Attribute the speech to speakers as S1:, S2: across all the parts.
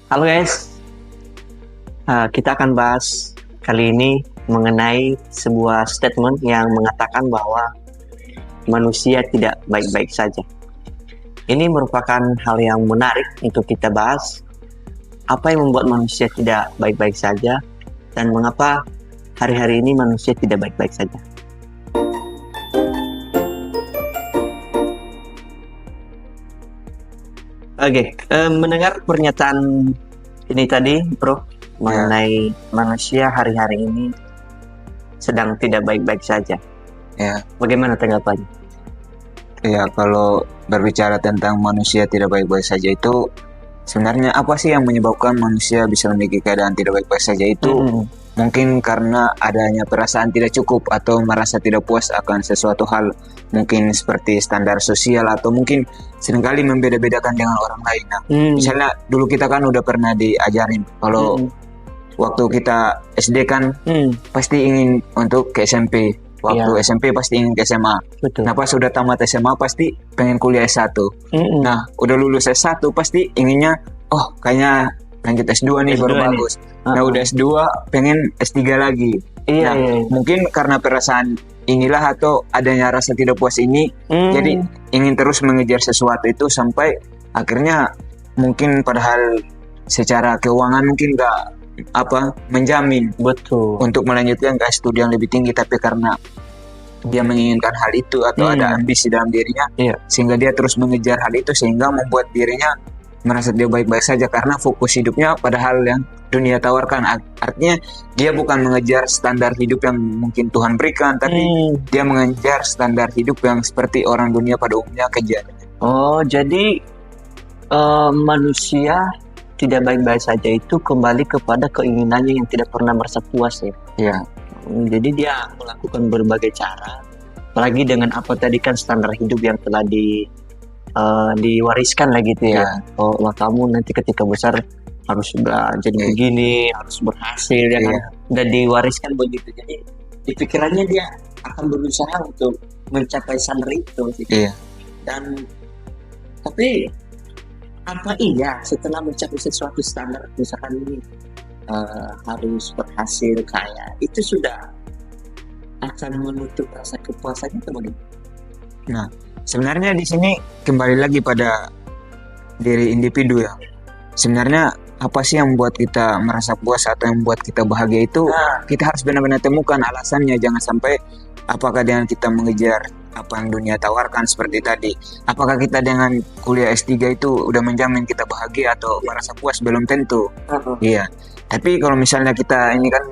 S1: Halo guys, kita akan bahas kali ini mengenai sebuah statement yang mengatakan bahwa manusia tidak baik-baik saja. Ini merupakan hal yang menarik untuk kita bahas. Apa yang membuat manusia tidak baik-baik saja dan mengapa hari-hari ini manusia tidak baik-baik saja. Oke, mendengar pernyataan ini tadi, bro, mengenai manusia hari-hari ini sedang tidak baik-baik saja.
S2: Ya,
S1: Bagaimana tanggapannya?
S2: ya kalau berbicara tentang manusia tidak baik-baik saja itu sebenarnya apa sih yang menyebabkan manusia bisa memiliki keadaan tidak baik-baik saja itu mungkin karena adanya perasaan tidak cukup atau merasa tidak puas akan sesuatu hal, mungkin seperti standar sosial atau mungkin seringkali membeda-bedakan dengan orang lain. Nah, misalnya dulu kita kan udah pernah diajarin kalau waktu kita SD kan pasti ingin untuk ke SMP. Waktu SMP pasti ingin ke SMA.
S1: Betul.
S2: Nah, pas sudah tamat SMA pasti pengen kuliah S1. Nah, udah lulus S1 pasti inginnya, oh kayaknya lanjut S2 nih, baru bagus. Nah, udah S2 pengen S3 lagi.
S1: Iya.
S2: Mungkin karena perasaan inilah atau adanya rasa tidak puas ini, jadi ingin terus mengejar sesuatu itu sampai akhirnya mungkin padahal secara keuangan mungkin nggak menjamin
S1: Betul.
S2: untuk melanjutkan ke studi yang lebih tinggi, tapi karena dia menginginkan hal itu atau ada ambisi dalam dirinya, sehingga dia terus mengejar hal itu sehingga membuat dirinya merasa dia baik-baik saja karena fokus hidupnya pada hal yang dunia tawarkan. Artinya dia bukan mengejar standar hidup yang mungkin Tuhan berikan, tapi dia mengejar standar hidup yang seperti orang dunia pada umumnya kejar.
S1: Oh, jadi manusia tidak baik-baik saja itu kembali kepada keinginannya yang tidak pernah merasa puas ya.
S2: Iya.
S1: Jadi dia melakukan berbagai cara, apalagi dengan apa tadi kan standar hidup yang telah diwariskan lah gitu ya. Oh, kamu nanti ketika besar harus jadi begini, harus berhasil ya kan. Dan diwariskan begitu. Jadi di pikirannya dia akan berusaha untuk mencapai standar itu gitu.
S2: Iya.
S1: Dan tapi apa iya setelah mencapai sesuatu standar misalkan ini harus berhasil kaya, itu sudah akan menutup rasa kepuasannya atau bagaimana?
S2: Nah, sebenarnya di sini kembali lagi pada diri individu ya. Sebenarnya apa sih yang membuat kita merasa puas atau yang membuat kita bahagia itu kita harus benar-benar temukan alasannya. Jangan sampai apakah dengan kita mengejar apa yang dunia tawarkan seperti tadi, apakah kita dengan kuliah S3 itu udah menjamin kita bahagia atau merasa puas? Belum tentu. Iya. Tapi kalau misalnya kita ini kan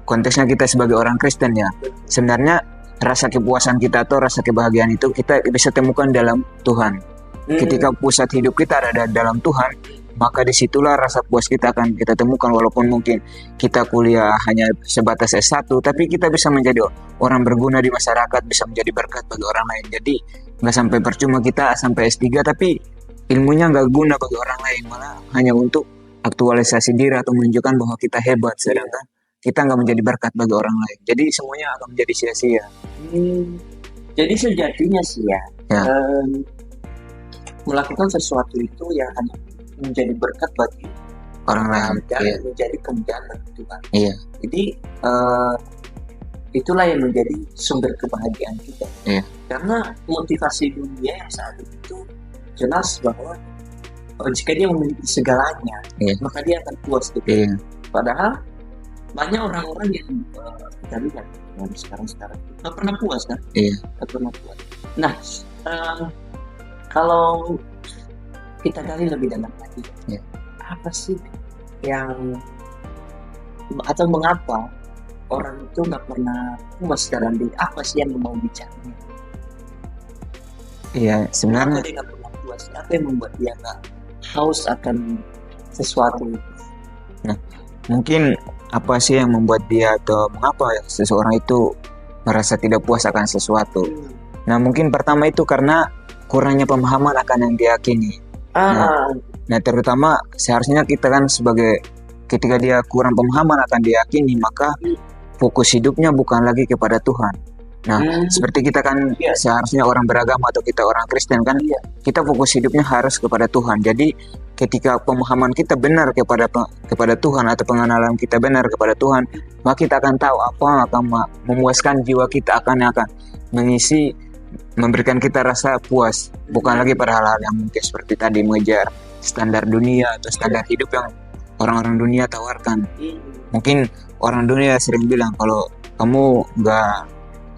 S2: konteksnya kita sebagai orang Kristen ya, sebenarnya rasa kepuasan kita atau rasa kebahagiaan itu kita bisa temukan dalam Tuhan. Ketika pusat hidup kita ada dalam Tuhan, maka disitulah rasa puas kita akan kita temukan. Walaupun mungkin kita kuliah hanya sebatas S1, tapi kita bisa menjadi orang berguna di masyarakat, bisa menjadi berkat bagi orang lain. Jadi nggak sampai percuma kita sampai S3 tapi ilmunya nggak guna bagi orang lain, malah hanya untuk aktualisasi diri atau menunjukkan bahwa kita hebat, sedangkan kita nggak menjadi berkat bagi orang lain. Jadi semuanya akan menjadi sia-sia.
S1: Jadi sejatinya sih ya, melakukan sesuatu itu yang hanya menjadi berkat bagi
S2: orang lain
S1: dan menjadi kemudian bagi Tuhan.
S2: Iya.
S1: Jadi itulah yang menjadi sumber kebahagiaan kita.
S2: Iya.
S1: Karena motivasi dunia yang saat itu jelas bahwa jika dia memiliki segalanya, maka dia akan puas gitu.
S2: Iya.
S1: Padahal banyak orang-orang yang kita lihat yang sekarang nggak pernah puas kan?
S2: Iya.
S1: Nggak pernah puas. Nah, kalau kita gali lebih dalam lagi, apa sih yang atau mengapa orang itu nggak pernah puas dalam diri? Apa sih yang mau bicaranya?
S2: Iya, sebenarnya
S1: dia nggak pernah puas. Apa yang membuat dia nggak haus akan sesuatu itu?
S2: Nah, mungkin apa sih yang membuat dia atau mengapa seseorang itu merasa tidak puas akan sesuatu? Nah, mungkin pertama itu karena kurangnya pemahaman akan yang diyakini. Nah, terutama seharusnya kita kan ketika dia kurang pemahaman akan diyakini, maka fokus hidupnya bukan lagi kepada Tuhan. Nah, seperti kita kan seharusnya orang beragama atau kita orang Kristen kan, kita fokus hidupnya harus kepada Tuhan. Jadi ketika pemahaman kita benar kepada Tuhan atau pengenalan kita benar kepada Tuhan, maka kita akan tahu apa yang akan memuaskan jiwa kita, akan mengisi, memberikan kita rasa puas, bukan lagi pada hal-hal yang mungkin seperti tadi mengejar standar dunia atau standar hidup yang orang-orang dunia tawarkan. Mungkin orang dunia sering bilang kalau kamu nggak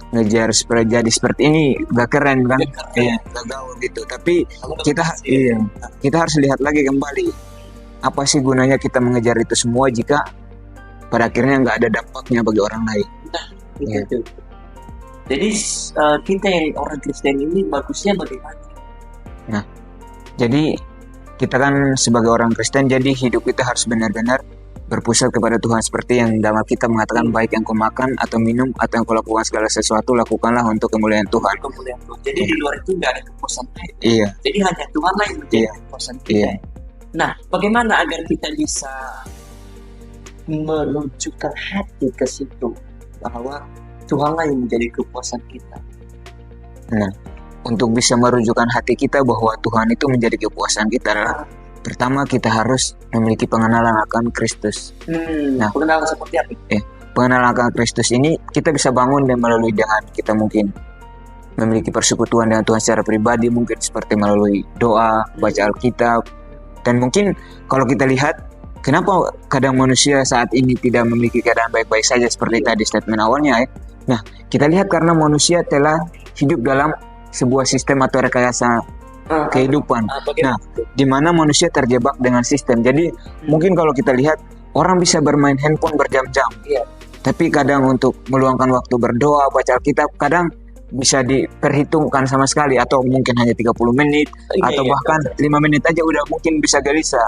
S2: ngejar jadi seperti ini gak keren kan, gak gaul gitu. Tapi kita harus lihat lagi kembali, apa sih gunanya kita mengejar itu semua jika pada akhirnya nggak ada dampaknya bagi orang lain.
S1: Gitu. Jadi kita yang orang Kristen ini bagusnya bagaimana?
S2: Nah, jadi kita kan sebagai orang Kristen, jadi hidup kita harus benar-benar berpusat kepada Tuhan, seperti yang dalam kita mengatakan, baik yang kau makan atau minum atau yang kau lakukan segala sesuatu, lakukanlah untuk kemuliaan Tuhan.
S1: Jadi di luar itu nggak ada kepuasan kita. Jadi hanya Tuhan lah yang menjadi kepuasan kita. Nah, bagaimana agar kita bisa menunjukkan hati ke situ bahwa Tuhanlah yang menjadi kepuasan kita?
S2: Nah, untuk bisa merujukkan hati kita bahwa Tuhan itu menjadi kepuasan kita adalah pertama kita harus memiliki pengenalan akan Kristus.
S1: Nah, pengenalan seperti apa?
S2: Pengenalan akan Kristus ini kita bisa bangun dan melalui dengan kita mungkin memiliki persekutuan dengan Tuhan secara pribadi, mungkin seperti melalui doa, baca Alkitab. Dan mungkin kalau kita lihat kenapa kadang manusia saat ini tidak memiliki keadaan baik-baik saja seperti tadi statement awalnya Nah, kita lihat karena manusia telah hidup dalam sebuah sistem atau rekayasa kehidupan. Nah, di mana manusia terjebak dengan sistem. Jadi mungkin kalau kita lihat orang bisa bermain handphone berjam-jam, tapi kadang untuk meluangkan waktu berdoa, baca Alkitab kadang bisa diperhitungkan sama sekali, atau mungkin hanya 30 menit atau bahkan 5 menit aja udah mungkin bisa gelisah.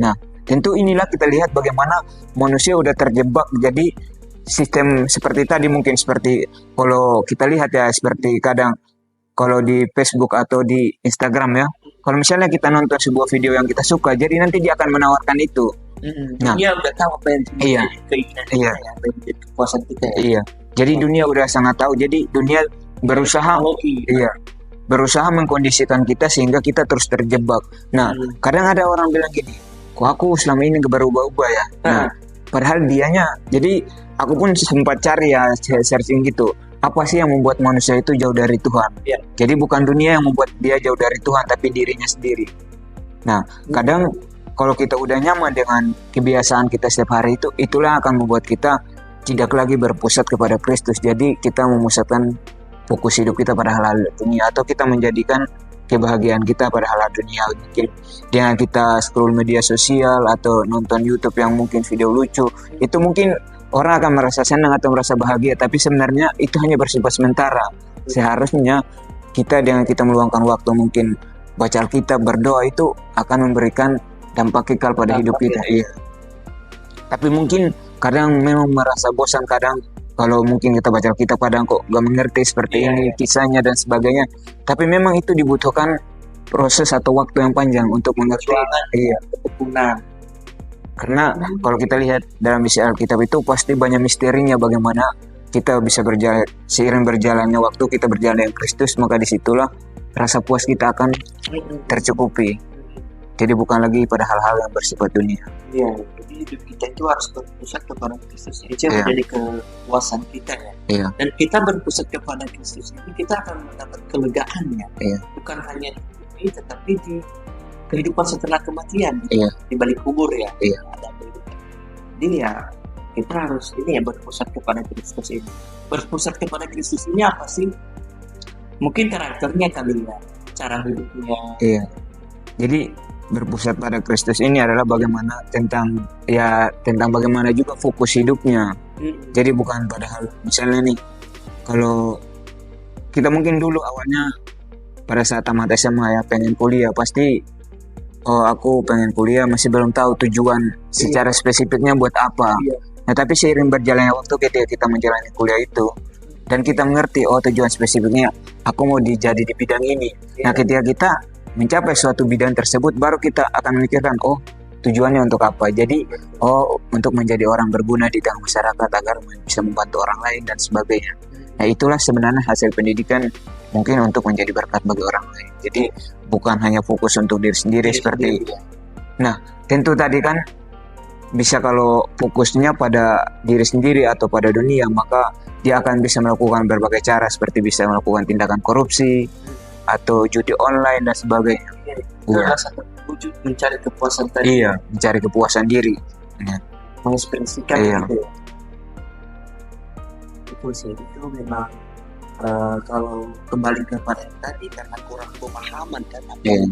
S2: Nah, tentu inilah kita lihat bagaimana manusia udah terjebak. Jadi sistem seperti tadi, mungkin seperti kalau kita lihat seperti kadang kalau di Facebook atau di Instagram kalau misalnya kita nonton sebuah video yang kita suka, jadi nanti dia akan menawarkan itu.
S1: Nah, dia udah tahu apa yang keinginan kepuasan kita.
S2: Jadi dunia udah sangat tahu. Jadi dunia berusaha berusaha mengkondisikan kita sehingga kita terus terjebak. Nah, kadang ada orang bilang gini, kok aku selama ini gak berubah-ubah ya. Nah, padahal dianya, jadi aku pun sempat cari searching gitu, apa sih yang membuat manusia itu jauh dari Tuhan? Jadi bukan dunia yang membuat dia jauh dari Tuhan, tapi dirinya sendiri. Nah, kadang kalau kita udah nyaman dengan kebiasaan kita setiap hari itulah akan membuat kita tidak lagi berpusat kepada Kristus. Jadi kita memusatkan fokus hidup kita pada hal-hal dunia, atau kita menjadikan kebahagiaan kita pada hal-hal dunia. Mungkin dengan kita scroll media sosial atau nonton YouTube yang mungkin video lucu, itu mungkin orang akan merasa senang atau merasa bahagia, tapi sebenarnya itu hanya bersifat sementara. Seharusnya kita dengan kita meluangkan waktu mungkin baca Alkitab, berdoa, itu akan memberikan dampak kekal pada hidup kita. Tapi mungkin kadang memang merasa bosan, kadang kalau mungkin kita baca Alkitab kadang kok gak mengerti seperti ini kisahnya dan sebagainya. Tapi memang itu dibutuhkan proses atau waktu yang panjang untuk mengerti.
S1: Ketekunan.
S2: Karena kalau kita lihat dalam isi Alkitab itu pasti banyak misterinya, bagaimana kita bisa berjalan seiring berjalannya waktu kita berjalan dengan Kristus, maka disitulah rasa puas kita akan tercukupi. Jadi bukan lagi pada hal-hal yang bersifat dunia.
S1: Jadi hidup kita itu harus berpusat kepada Kristus. Itu yang menjadi kepuasan kita Dan kita berpusat kepada Kristus ini, kita akan mendapat kelegaannya. Bukan hanya di dunia, tetapi di kehidupan setelah kematian, di balik kubur ada kehidupan. Jadi kita harus berpusat kepada Kristus ini. Berpusat kepada Kristus ini apa sih? Mungkin karakternya kali cara hidupnya.
S2: Jadi berpusat pada Kristus ini adalah bagaimana tentang bagaimana juga fokus hidupnya. Jadi bukan pada hal misalnya nih, kalau kita mungkin dulu awalnya pada saat tamat SMA pengen kuliah, pasti aku pengen kuliah, masih belum tahu tujuan secara spesifiknya buat apa. Nah, tapi seiring berjalannya waktu ketika kita menjalani kuliah itu dan kita mengerti tujuan spesifiknya aku mau jadi di bidang ini. Nah, ketika kita mencapai suatu bidang tersebut, baru kita akan memikirkan tujuannya untuk apa. Jadi untuk menjadi orang berguna di tengah masyarakat agar bisa membantu orang lain dan sebagainya. Nah, itulah sebenarnya hasil pendidikan mungkin untuk menjadi berkat bagi orang lain. Jadi bukan hanya fokus untuk diri sendiri seperti. Nah, tentu tadi kan bisa kalau fokusnya pada diri sendiri atau pada dunia, maka dia akan bisa melakukan berbagai cara seperti bisa melakukan tindakan korupsi atau judi online dan sebagainya.
S1: Itu adalah satu wujud mencari kepuasan tadi.
S2: Iya, mencari kepuasan diri. Ya.
S1: Mengekspresikan
S2: Iya.
S1: gitu ya. Itu sih, itu memang kalau kembali kepada yang tadi karena kurang pemahaman kan apa
S2: Iya.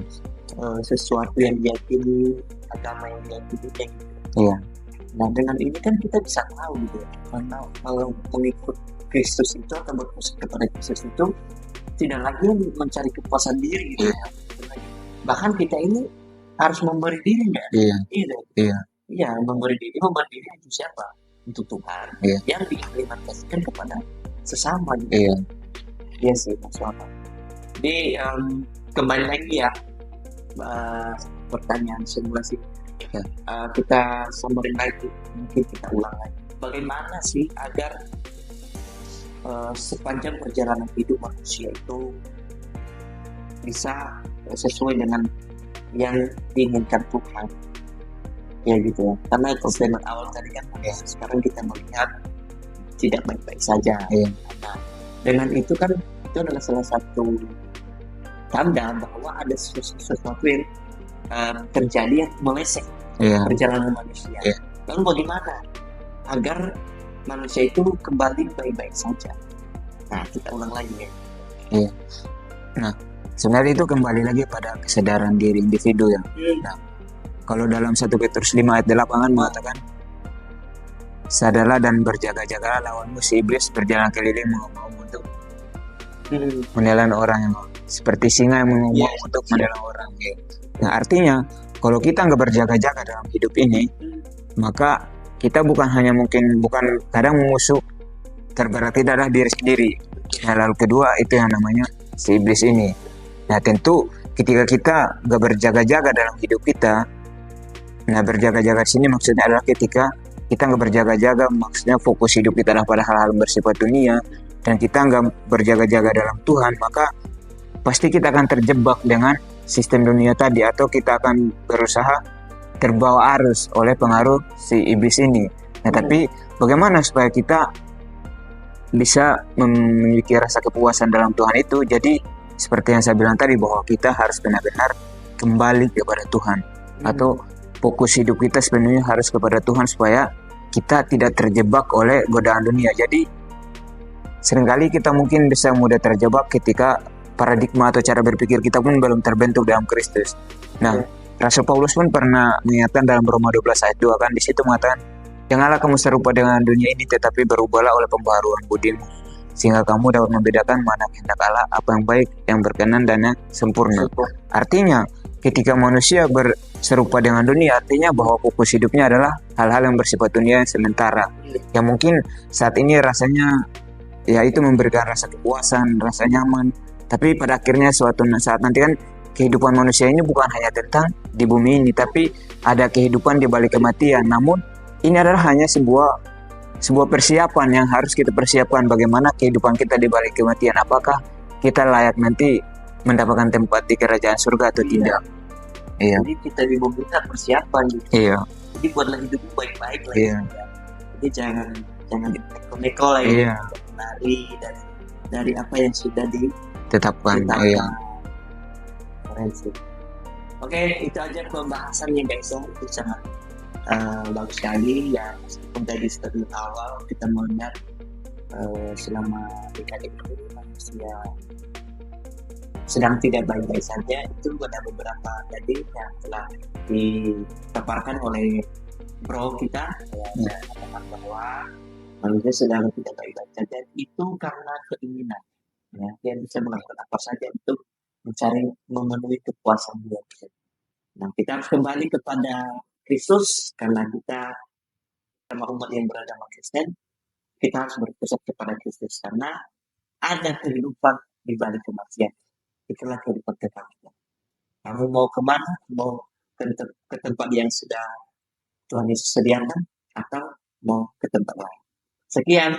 S1: sesuatu yang diyakini, agama yang diyakini gitu.
S2: Iya.
S1: Nah dengan ini kan kita bisa tahu gitu ya, karena kalau pengikut Kristus itu atau berpusat kepada Kristus itu tidak lagi mencari kepuasan diri gitu ya. Bahkan kita ini harus memberi diri kan?
S2: Iya.
S1: Iya.
S2: Iya.
S1: Iya, memberi diri untuk siapa? Untuk Tuhan.
S2: Iya.
S1: Yang diimplementasikan kepada sesama gitu.
S2: Iya.
S1: Iya sih, Mas Wawan. Jadi kembali lagi ya pertanyaan simulasi.
S2: Ya.
S1: Kita sumberin lagi, mungkin kita ulang lagi. Bagaimana sih agar sepanjang perjalanan hidup manusia itu bisa sesuai dengan yang diinginkan Tuhan? Ya gitu ya. Karena statement awal tadi kan sekarang kita melihat tidak baik-baik saja.
S2: Iya.
S1: Nah, dengan itu kan itu adalah salah satu tanda bahwa ada sesuatu yang terjadi yang meleset
S2: Iya.
S1: perjalanan manusia.
S2: Iya.
S1: Lalu bagaimana agar manusia itu kembali baik-baik saja? Nah, kita ulang lagi ya.
S2: Iya. Nah, sebenarnya itu kembali lagi pada kesadaran diri individu ya. Nah, kalau dalam 1 Petrus 5 ayat 8 kan mengatakan, sadarlah dan berjaga-jagalah lawanmu si iblis berjalan keliling mengaum-ngaum untuk menelan orang yang seperti singa yang mengaum-ngaum untuk menelan orang. Nah, artinya kalau kita nggak berjaga-jaga dalam hidup ini, maka kita bukan kadang musuh terberat tidak adalah diri sendiri. Nah, lalu kedua itu yang namanya si iblis ini. Nah, tentu ketika kita nggak berjaga-jaga dalam hidup kita, nah berjaga-jaga di sini maksudnya adalah ketika kita nggak berjaga-jaga, maksudnya fokus hidup kita adalah pada hal-hal bersifat dunia, dan kita nggak berjaga-jaga dalam Tuhan, maka pasti kita akan terjebak dengan sistem dunia tadi, atau kita akan berusaha terbawa arus oleh pengaruh si iblis ini. Nah, tapi bagaimana supaya kita bisa memiliki rasa kepuasan dalam Tuhan itu? Jadi seperti yang saya bilang tadi, bahwa kita harus benar-benar kembali kepada Tuhan, atau fokus hidup kita sebenarnya harus kepada Tuhan supaya kita tidak terjebak oleh godaan dunia. Jadi seringkali kita mungkin bisa mudah terjebak ketika paradigma atau cara berpikir kita pun belum terbentuk dalam Kristus. Nah, Rasul Paulus pun pernah mengingatkan dalam Roma 12 ayat 2 kan, di situ mengatakan, janganlah kamu serupa dengan dunia ini, tetapi berubahlah oleh pembaharuan budimu, sehingga kamu dapat membedakan mana kehendak Allah, apa yang baik, yang berkenan, dan yang sempurna. Artinya ketika manusia berserupa dengan dunia, artinya bahwa fokus hidupnya adalah hal-hal yang bersifat dunia yang sementara, yang mungkin saat ini rasanya ya itu memberikan rasa kepuasan, rasa nyaman, tapi pada akhirnya suatu saat nanti kan kehidupan manusia ini bukan hanya tentang di bumi ini, tapi ada kehidupan di balik kematian. Namun ini adalah hanya sebuah persiapan yang harus kita persiapkan, bagaimana kehidupan kita di balik kematian, apakah kita layak nanti mendapatkan tempat di kerajaan surga atau tidak. Iya.
S1: Jadi kita dibutuhkan persiapan gitu.
S2: Iya.
S1: Jadi buatlah hidupmu baik-baik lah.
S2: Iya.
S1: Jadi jangan neko-neko lah ya.
S2: Iya.
S1: Lari dari apa yang sudah
S2: Tetapkan. Iya.
S1: Keren sih. Oke, itu aja pembahasannya guys ya. Itu sangat bagus sekali ya. Meskipun tadi statement awal kita melihat selama dekade ini manusia sedang tidak baik-baik saja. Itu ada beberapa tadi yang telah dipaparkan oleh bro kita ya, mengatakan bahwa manusia sedang tidak baik-baik saja itu karena keinginan ya, dia bisa melakukan apa saja untuk memenuhi kepuasan dia. Nah, kita harus kembali kepada Kristus karena kita sama umat yang beragama Kristen, kita harus berpusat kepada Kristus karena ada kehidupan di balik kematian. Itulah kehidupan kekal kita. Kamu mau kemana? Mau ke tempat yang sudah Tuhan Yesus sediakan atau mau ke tempat lain? Sekian.